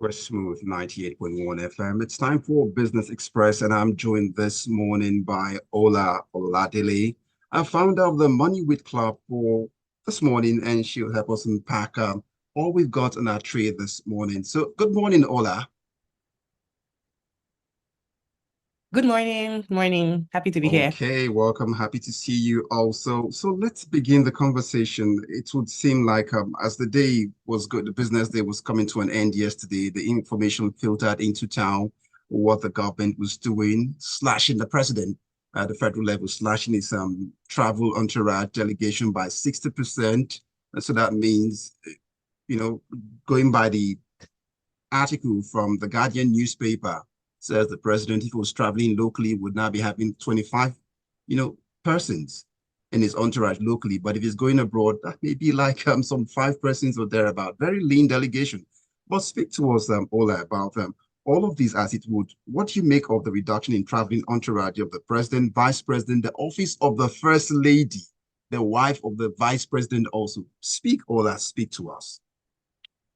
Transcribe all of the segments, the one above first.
We're smooth 98.1 FM. It's time for Business Express, and I'm joined this morning by Oladele, a founder of the Money with Club for this morning, and she'll help us unpack all we've got on our tray this morning. So, good morning, Ola. Good morning. Morning. Happy to be here. Okay, welcome. Happy to see you also. So let's begin the conversation. It would seem like as the day was good, the business day was coming to an end yesterday. The information filtered into town what the government was doing, slashing the president at the federal level, slashing his travel entourage delegation by 60%. And so that means, you know, going by the article from the Guardian newspaper says the president, if he was traveling locally, would now be having 25, persons in his entourage locally. But if he's going abroad, that may be like some 5 persons or thereabout. Very lean delegation. But speak to us, Ola, about all of these as it would. What do you make of the reduction in traveling entourage of the president, vice president, the office of the first lady, the wife of the vice president also? Speak, Ola, speak to us.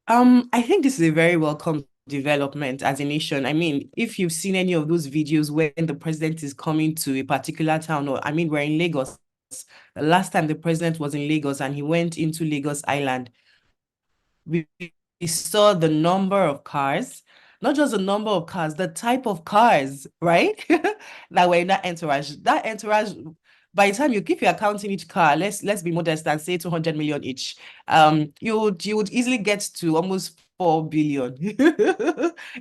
I think this is a very welcome development as a nation. I mean, if you've seen any of those videos when the president is coming to a particular town, or I mean, we're in Lagos. The last time the president was in Lagos and he went into Lagos Island, we saw the number of cars, not just the number of cars, the type of cars, right? That were in that entourage. That entourage, by the time if you're counting each car, let's be modest and say 200 million each. You would easily get to almost 4 billion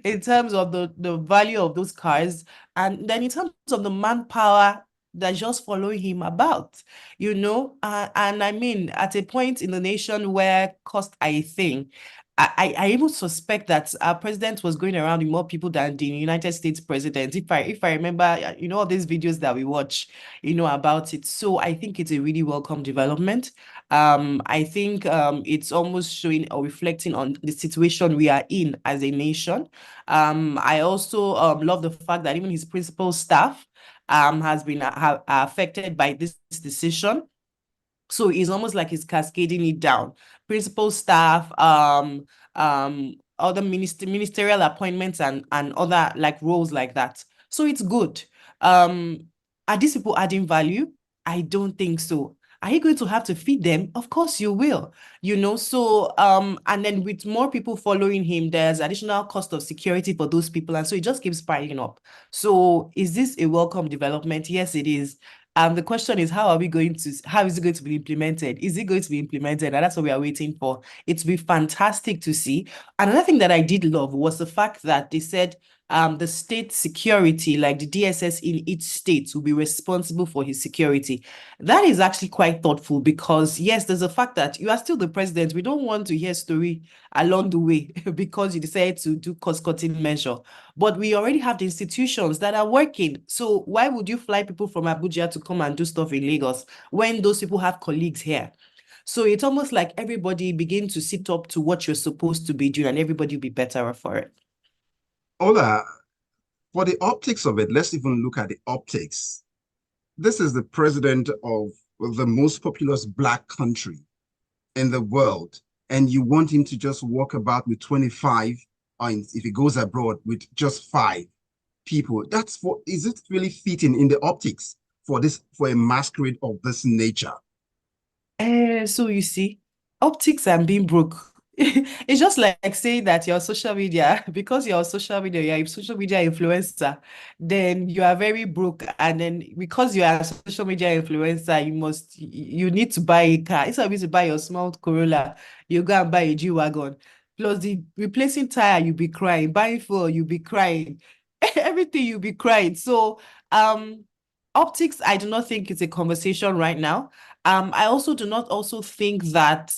in terms of the value of those cars, and then in terms of the manpower that's just following him about, and I mean, at a point in the nation where cost a thing, I even suspect that our president was going around with more people than the United States president. If I remember, all these videos that we watch, about it. So I think it's a really welcome development. I think it's almost showing or reflecting on the situation we are in as a nation. I also love the fact that even his principal staff has been affected by this decision. So it's almost like he's cascading it down. Principal staff, other ministerial appointments and other like roles like that. So it's good. Um, are these people adding value? I don't think so. Are you going to have to feed them? Of course you will, So and then with more people following him, there's additional cost of security for those people. And so it just keeps piling up. So is this a welcome development? Yes, it is. The question is, how is it going to be implemented? Is it going to be implemented? And that's what we are waiting for. It's be fantastic to see. Another thing that I did love was the fact that they said the state security, like the DSS in each state, will be responsible for his security. That is actually quite thoughtful because, yes, there's a fact that you are still the president. We don't want to hear story along the way because you decided to do cost-cutting measure. But we already have the institutions that are working. So why would you fly people from Abuja to come and do stuff in Lagos when those people have colleagues here? So it's almost like everybody begin to sit up to what you're supposed to be doing, and everybody will be better for it. Ola, for the optics of it, let's even look at the optics. This is the president of the most populous black country in the world, and you want him to just walk about with 25, or if he goes abroad with just 5 people. Is it really fitting in the optics for a masquerade of this nature? So you see, optics and being broke. It's just like saying that you're social media, because you're you're a social media influencer, then you are very broke. And then because you are a social media influencer, you need to buy a car. Instead of you to buy your small Corolla, you go and buy a G-Wagon. Plus the replacing tire, you'll be crying. Buying fuel, you'll be crying. Everything you'll be crying. So optics, I do not think it's a conversation right now. I also do not also think that,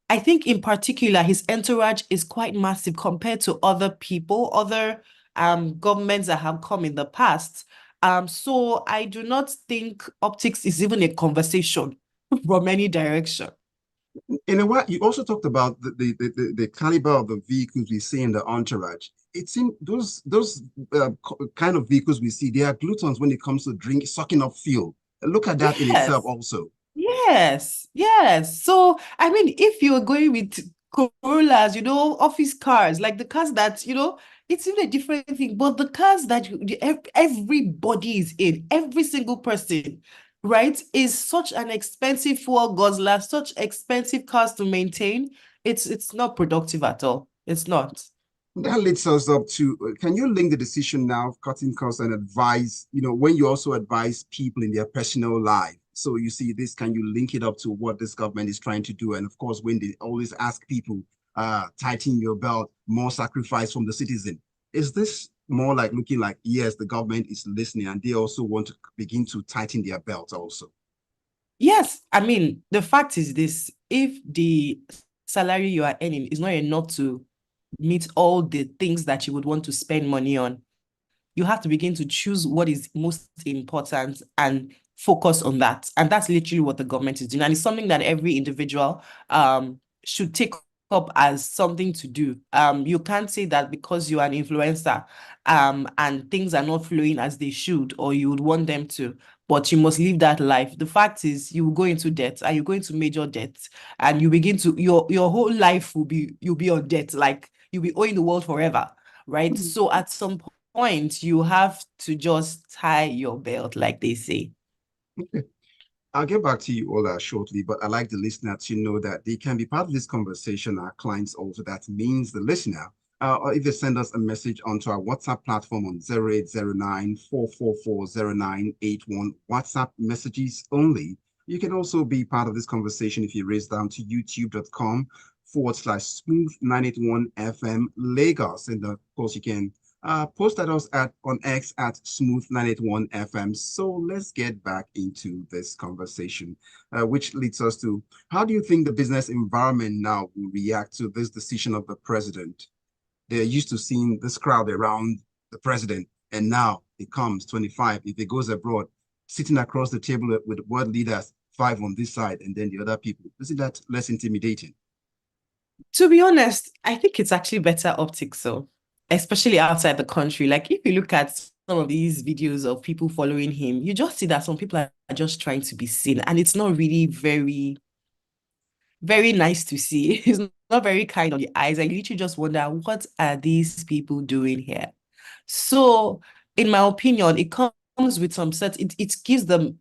I think in particular, his entourage is quite massive compared to other people, other governments that have come in the past. So I do not think optics is even a conversation from any direction. In a way, you also talked about the caliber of the vehicles we see in the entourage. It's in those kind of vehicles we see, they are gluttons when it comes to drink, sucking up fuel. Look at that in itself Yes. also. Yes, yes. So, I mean, if you're going with Corollas, office cars, like the cars that, it's even a different thing. But the cars that everybody is in, every single person, right, is such an expensive fuel guzzler, such expensive cars to maintain. It's not productive at all. It's not. That leads us up to, can you link the decision now of cutting costs and advise, when you also advise people in their personal life? So you see this, can you link it up to what this government is trying to do? And of course, when they always ask people, tighten your belt, more sacrifice from the citizen. Is this more like looking like, yes, the government is listening and they also want to begin to tighten their belt also? Yes, I mean, the fact is this, if the salary you are earning is not enough to meet all the things that you would want to spend money on, you have to begin to choose what is most important and focus on that. And that's literally what the government is doing. And it's something that every individual should take up as something to do. You can't say that because you're an influencer and things are not flowing as they should, or you would want them to, but you must live that life. The fact is you will go into debt, and you go into major debt, and you begin to your whole life you'll be on debt, like you'll be owing the world forever, right? So at some point, you have to just tie your belt, like they say. Okay. I'll get back to you all shortly, but I'd like the listener to know that they can be part of this conversation, our clients also. That means the listener, or if they send us a message onto our WhatsApp platform on 0809 WhatsApp messages only. You can also be part of this conversation if you raise down to youtube.com/smooth 981 FM Lagos. And of course, you can post at us on X at Smooth 981 FM. So let's get back into this conversation, which leads us to, how do you think the business environment now will react to this decision of the president? They're used to seeing this crowd around the president, and now it comes 25. If it goes abroad, sitting across the table with world leaders, 5 on this side, and then the other people. Isn't that less intimidating? To be honest, I think it's actually better optics, so especially outside the country. Like if you look at some of these videos of people following him, you just see that some people are just trying to be seen, and it's not really very, very nice to see. It's not very kind on the eyes. I literally just wonder, what are these people doing here? So, in my opinion, it comes with some set. It gives them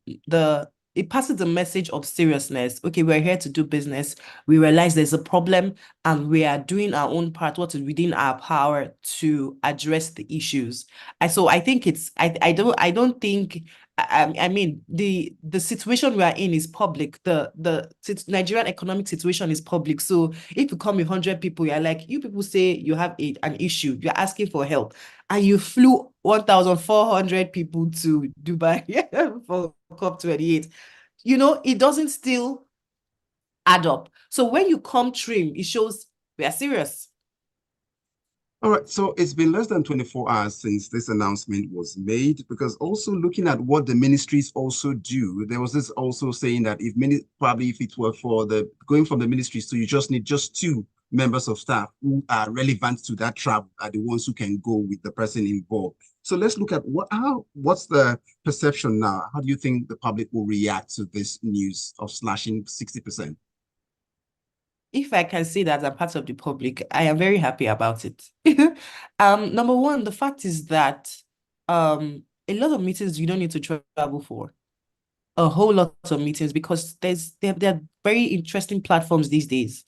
it passes the message of seriousness. Okay, we're here to do business. We realize there's a problem, and we are doing our own part, what is within our power to address the issues. So I think I don't think. I mean, the situation we are in is public. The Nigerian economic situation is public. So if you come with 100 people, you're like, you people say you have an issue, you're asking for help, and you flew 1,400 people to Dubai for COP28. It doesn't still add up. So when you come trim, it shows we are serious. All right, so it's been less than 24 hours since this announcement was made, because also looking at what the ministries also do, there was this also saying that probably if it were for the going from the ministries, so you just need just 2 members of staff who are relevant to that travel, are the ones who can go with the person involved. So let's look at what's the perception now? How do you think the public will react to this news of slashing 60%? If I can say that I'm part of the public, I am very happy about it. Number one, the fact is that a lot of meetings you don't need to travel for. A whole lot of meetings, because there are very interesting platforms these days,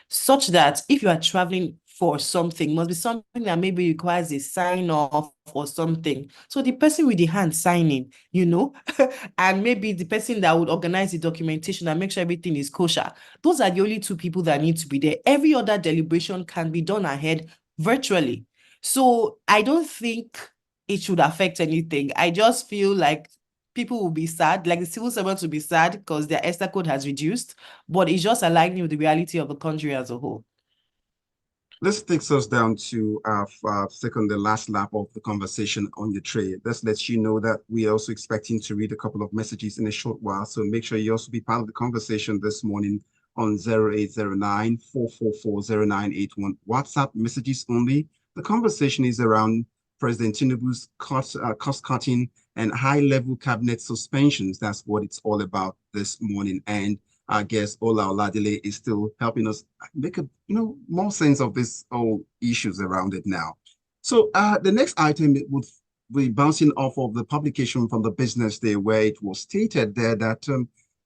such that if you are traveling for something, must be something that maybe requires a sign off or something. So the person with the hand signing, and maybe the person that would organize the documentation and make sure everything is kosher. Those are the only 2 people that need to be there. Every other deliberation can be done ahead virtually. So I don't think it should affect anything. I just feel like people will be sad, like the civil servants will be sad because their ESTA code has reduced, but it's just aligning with the reality of the country as a whole. This takes us down to our the last lap of the conversation on your tray. This lets you know that we are also expecting to read a couple of messages in a short while. So make sure you also be part of the conversation this morning on 0809 WhatsApp messages only. The conversation is around President Tinubu's cost cutting and high level cabinet suspensions. That's what it's all about this morning. And our guest Ola Oladele is still helping us make a more sense of this whole issues around it now. So the next item it would be bouncing off of the publication from the Business Day, where it was stated there that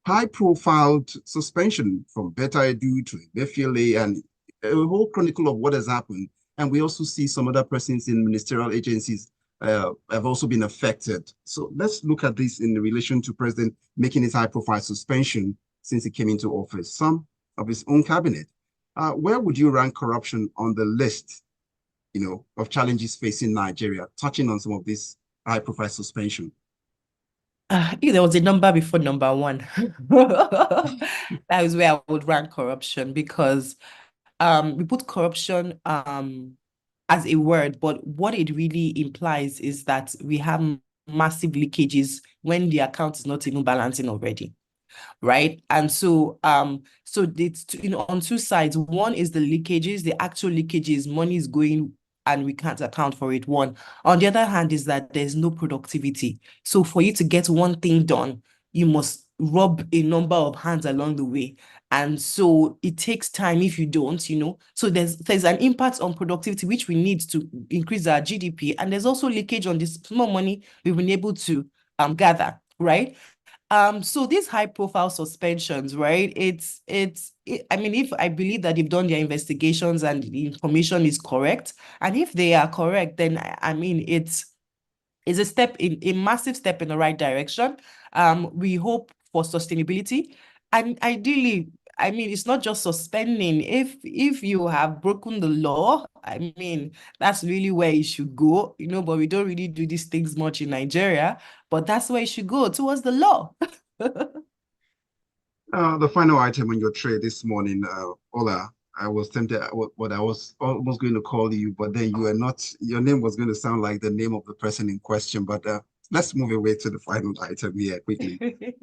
high-profile suspension from Beta Edu to Emefiele and a whole chronicle of what has happened. And we also see some other persons in ministerial agencies have also been affected. So let's look at this in relation to President making his high-profile suspension since he came into office, some of his own cabinet. Where would you rank corruption on the list, of challenges facing Nigeria, touching on some of this high-profile suspension? If there was a number before number one, that is where I would rank corruption, because we put corruption as a word, but what it really implies is that we have massive leakages when the account is not even balancing already, right? And so it's on two sides. One is the leakages, the actual leakages, money is going and we can't account for it. One. On the other hand is that there's no productivity. So for you to get one thing done, you must rub a number of hands along the way. And so it takes time if you don't, So there's an impact on productivity, which we need to increase our GDP. And there's also leakage on this small money we've been able to gather, right? So these high profile suspensions, right? I mean, if I believe that they've done their investigations and the information is correct, and if they are correct, then I mean it's a massive step in the right direction. We hope for sustainability, and ideally, I mean, it's not just suspending. If you have broken the law, I mean, that's really where you should go, but we don't really do these things much in Nigeria, but that's where you should go, towards the law. The final item on your tray this morning, Ola, I was tempted, what I was almost going to call you, but then you were not, your name was going to sound like the name of the person in question, but let's move away to the final item here quickly.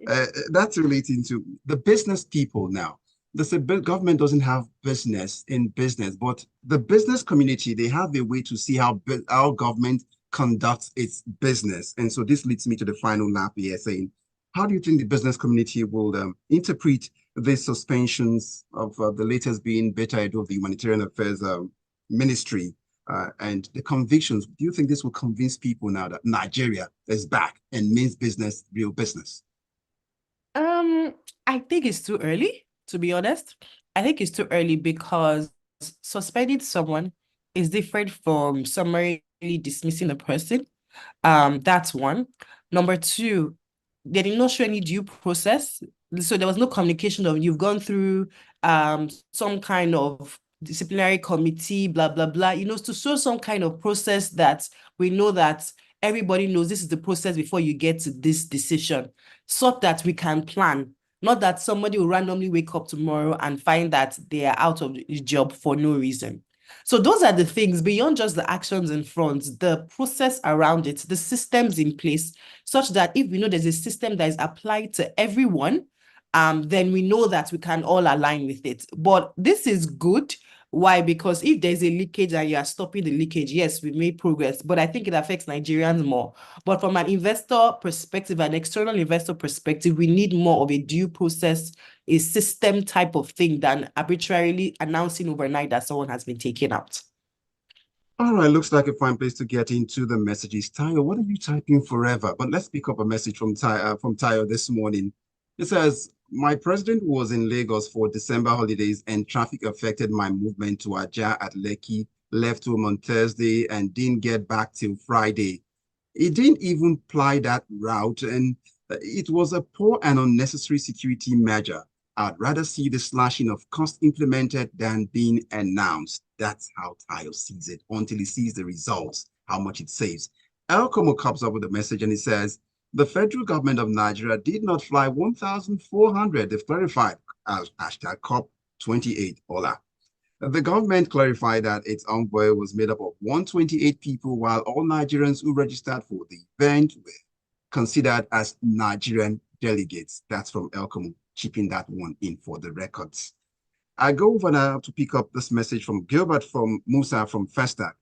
That's relating to the business people now. The government doesn't have business in business, but the business community, they have a way to see how our government conducts its business. And so this leads me to the final lap here saying, how do you think the business community will interpret these suspensions of the latest being Beta Edu of the Humanitarian Affairs Ministry and the convictions? Do you think this will convince people now that Nigeria is back and means business, real business? I think it's too early, to be honest. I think it's too early because suspending someone is different from summarily dismissing a person. That's one. Number two, they did not show any due process. So there was no communication of you've gone through some kind of disciplinary committee, blah, blah, blah, to show some kind of process that we know that everybody knows this is the process before you get to this decision, so that we can plan. Not that somebody will randomly wake up tomorrow and find that they are out of the job for no reason. So those are the things beyond just the actions in front, the process around it, the systems in place, such that if we know there's a system that is applied to everyone, then we know that we can all align with it. But this is good. Why? Because if there's a leakage and you are stopping the leakage, yes, we made progress, but I think it affects Nigerians more. But from an investor perspective, an external investor perspective, we need more of a due process, a system type of thing than arbitrarily announcing overnight that someone has been taken out. All right, looks like a fine place to get into the messages. Tayo, what are you typing forever? But let's pick up a message from Tayo this morning. It says, my president was in Lagos for December holidays and traffic affected my movement to Aja at Lekki, left home on Thursday and didn't get back till Friday. He didn't even ply that route and it was a poor and unnecessary security measure. I'd rather see the slashing of cost implemented than being announced. That's how Tayo sees it until he sees the results, how much it saves. Elkomo comes up with a message and he says, the federal government of Nigeria did not fly 1,400. They've clarified hashtag COP28, Ola. The government clarified that its envoy was made up of 128 people, while all Nigerians who registered for the event were considered as Nigerian delegates. That's from Elkomo, keeping that one in for the records. I go over now to pick up this message from Gilbert from Musa from Festac.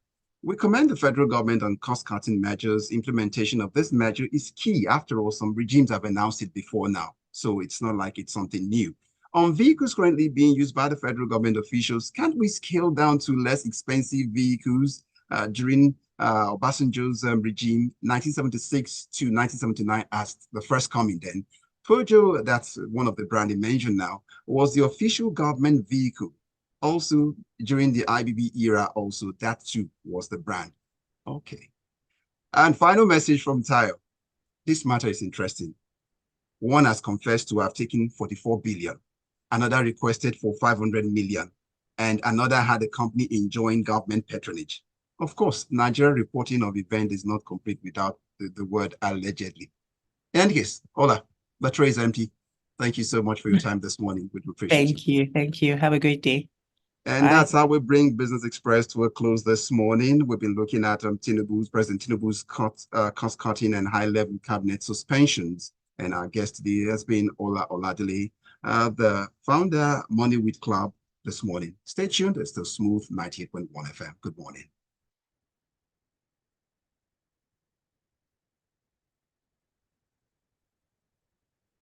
We commend the federal government on cost-cutting measures. Implementation of this measure is key. After all, some regimes have announced it before now, so it's not like it's something new. On vehicles currently being used by the federal government officials, can't we scale down to less expensive vehicles during Obasanjo's regime, 1976 to 1979, as the first coming then? Peugeot, that's one of the brand you mentioned now, was the official government vehicle. Also, during the IBB era, also, that too was the brand. Okay. And final message from Tayo. This matter is interesting. One has confessed to have taken 44 billion. Another requested for 500 million. And another had the company enjoying government patronage. Of course, Nigerian reporting of event is not complete without the word allegedly. In any case, Ola, the tray is empty. Thank you so much for your time this morning. We appreciate Thank you. Thank you. Have a great day. And Bye. that's how we bring Business Express to a close this morning. We've been looking at President Tinubu's cost-cutting and high-level cabinet suspensions. And our guest today has been Oladele, the founder, Money with Club, this morning. Stay tuned. It's still Smooth 98.1 FM. Good morning.